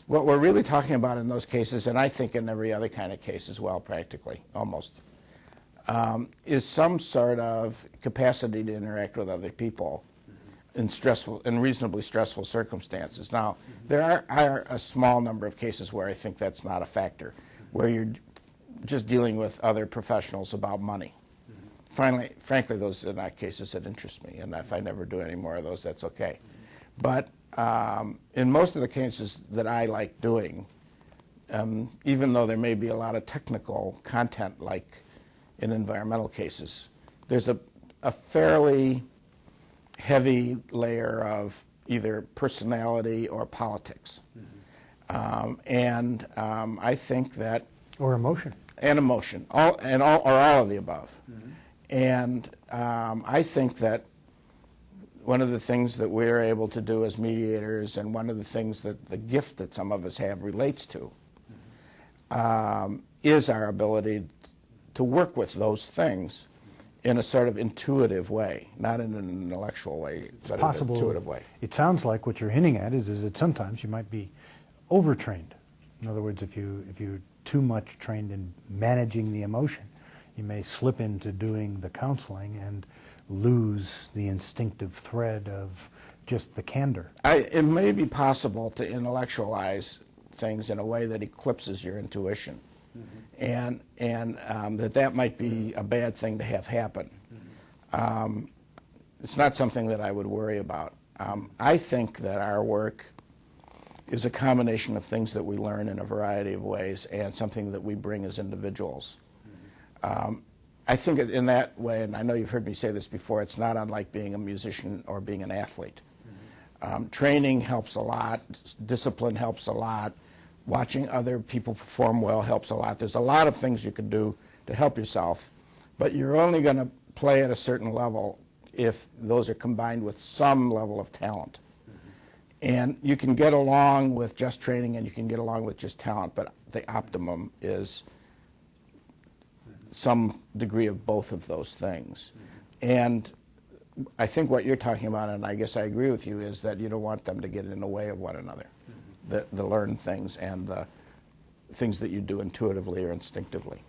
What we're really talking about in those cases, and I think in every other kind of case as well, practically, almost, is some sort of capacity to interact with other people in reasonably stressful circumstances. Now, there are a small number of cases where I think that's not a factor, where you're just dealing with other professionals about money. Frankly, those are not cases that interest me, and if I never do any more of those, that's okay. But in most of the cases that I like doing, even though there may be a lot of technical content, like in environmental cases, there's a fairly heavy layer of either personality or politics. I think that... Or emotion. And emotion, all of the above. And I think that one of the things that we're able to do as mediators, and one of the things that the gift that some of us have relates to, is our ability to work with those things in a sort of intuitive way, not in an intellectual way, but in an intuitive way. It sounds like what you're hinting at is that sometimes you might be overtrained. In other words, if you're too much trained in managing the emotion, you may slip into doing the counseling and lose the instinctive thread of just the candor. It may be possible to intellectualize things in a way that eclipses your intuition, and that might be a bad thing to have happen. It's not something that I would worry about. I think that our work is a combination of things that we learn in a variety of ways and something that we bring as individuals. I think in that way, and I know you've heard me say this before, it's not unlike being a musician or being an athlete. Training helps a lot. Discipline helps a lot. Watching other people perform well helps a lot. There's a lot of things you can do to help yourself, but you're only going to play at a certain level if those are combined with some level of talent. And you can get along with just training and you can get along with just talent, but the optimum is some degree of both of those things. And I think what you're talking about, and I guess I agree with you, is that you don't want them to get in the way of one another, the learned things and the things that you do intuitively or instinctively.